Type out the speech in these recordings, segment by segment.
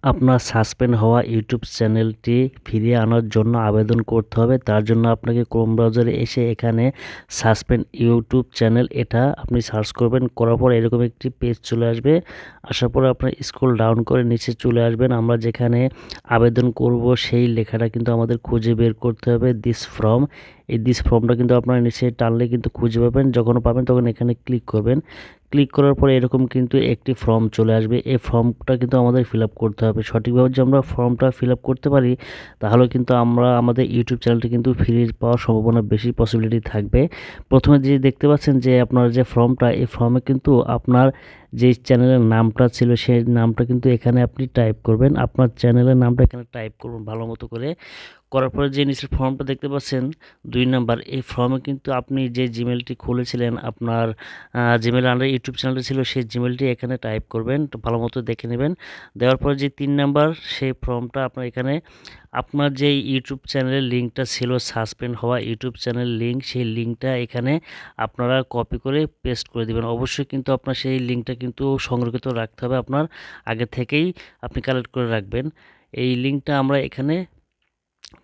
আপনার সাসপেন্ড হওয়া ইউটিউব চ্যানেলটি ফিরিয়ে আনার জন্য আবেদন করতে হবে। তার জন্য আপনাকে ক্রোম ব্রাউজারে এসে এখানে সাসপেন্ড ইউটিউব চ্যানেল এটা আপনি সার্চ করবেন। করার পর এরকম একটি পেজ চলে আসবে। আসার পরে আপনার স্ক্রল ডাউন করে নিচে চলে আসবেন। আমরা যেখানে আবেদন করব সেই লেখাটা কিন্তু আমাদের খুঁজে বের করতে হবে, দিস ফর্ম। এই দিস ফর্মটা কিন্তু আপনারা নিচে টানলে কিন্তু খুঁজে পাবেন। যখন পাবেন তখন এখানে ক্লিক করবেন। ক্লিক করার পরে এরকম কিন্তু একটি ফর্ম চলে আসবে। এই ফর্মটা কিন্তু আমাদের ফিল আপ করতে হবে। সঠিকভাবে যদি আমরা ফর্মটা ফিল আপ করতে পারি তাহলে কিন্তু আমরা আমাদের ইউটিউব চ্যানেলটি কিন্তু ফিরে পাওয়ার সম্ভাবনা বেশি পসিবিলিটি থাকবে। প্রথমে যে দেখতে পাচ্ছেন যে আপনার যে ফর্মটা, এই ফর্মে কিন্তু আপনার যে চ্যানেলের নামটা ছিল সেই নামটা কিন্তু এখানে আপনি টাইপ করবেন। আপনার চ্যানেলের নামটা এখানে টাইপ করবেন ভালো মতো করে। করার পরে যে নিচের ফর্মটা দেখতে পাচ্ছেন 2 নাম্বার, এই ফর্মে কিন্তু আপনি যে জিমেলটি খুলেছিলেন, আপনার জিমেল আন্ডার ইউটিউব চ্যানেলটি ছিল সেই জিমেলটি এখানে টাইপ করবেন। তো ভালো মতো দেখে নেবেন। দেওয়ার পরে যে 3 নাম্বার সেই ফর্মটা আপনার এখানে আপনার যে ইউটিউব চ্যানেলের লিঙ্কটা ছিল, সাসপেন্ড হওয়া ইউটিউব চ্যানেল লিঙ্ক, সেই লিঙ্কটা এখানে আপনারা কপি করে পেস্ট করে দিবেন। অবশ্যই কিন্তু আপনার সেই লিঙ্কটা কিন্তু সংরক্ষিত রাখতে হবে, আপনার আগে থেকেই আপনি কালেক্ট করে রাখবেন। এই লিঙ্কটা আমরা এখানে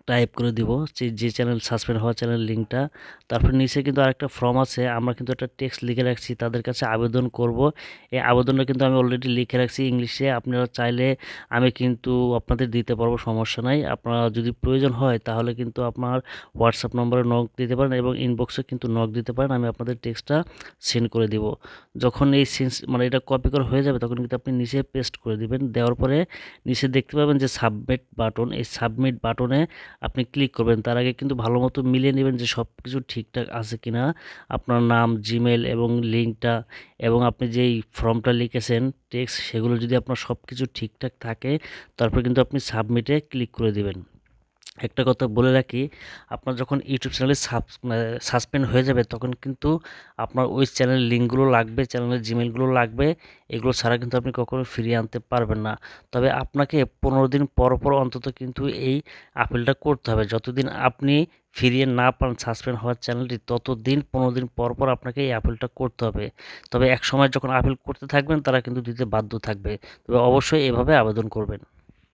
টাইপ করে দিব, যে চ্যানেল সাসপেন্ড হওয়া চ্যানেল লিঙ্কটা। তারপর নিচে কিন্তু আরেকটা ফর্ম আছে, আমরা কিন্তু একটা টেক্সট লিখে রাখছি তাদের কাছে আবেদন করব। এই আবেদনটা কিন্তু আমি অলরেডি লিখে রাখছি ইংলিশে। আপনারা চাইলে আমি কিন্তু আপনাদের দিতে পারবো, সমস্যা নাই। আপনারা যদি প্রয়োজন হয় তাহলে কিন্তু আপনার হোয়াটসঅ্যাপ নম্বরে নক দিতে পারেন এবং ইনবক্সে কিন্তু নক দিতে পারেন। আমি আপনাদের টেক্সটটা সেন্ড করে দিব। যখন এই মানে এটা কপি করা হয়ে যাবে তখন কিন্তু আপনি নিচে পেস্ট করে দিবেন। দেওয়ার পরে নিচে দেখতে পাবেন যে সাবমিট বাটন, এই সাবমিট বাটনে আপনি ক্লিক করবেন। তার আগে কিন্তু ভালো মতো মিলিয়ে নেবেন যে সব কিছু ঠিকঠাক আছে কিনা, আপনার নাম, জিমেল এবং লিঙ্কটা এবং আপনি যেই ফর্মটা লিখেছেন টেক্সট, সেগুলো যদি আপনার সব কিছু ঠিকঠাক থাকে তারপর কিন্তু আপনি সাবমিটে ক্লিক করে দিবেন। একটা কথা বলে রাখি, আপনার যখন ইউটিউব চ্যানেলে সাসপেন্ড হয়ে যাবে তখন কিন্তু আপনার ওই চ্যানেলের লিঙ্কগুলো লাগবে, চ্যানেলের জিমেলগুলো লাগবে। এগুলো ছাড়া কিন্তু আপনি কখনো ফিরিয়ে আনতে পারবেন না। তবে আপনাকে 15 দিন পর পর অন্তত কিন্তু এই আপিলটা করতে হবে। যতদিন আপনি ফিরিয়ে না পান সাসপেন্ড হওয়ার চ্যানেলটি, ততদিন 15 দিন পর পর আপনাকে এই আপিলটা করতে হবে। তবে এক সময় যখন আপিল করতে থাকবেন তারা কিন্তু দিতে বাধ্য থাকবে। তবে অবশ্যই এভাবে আবেদন করবেন।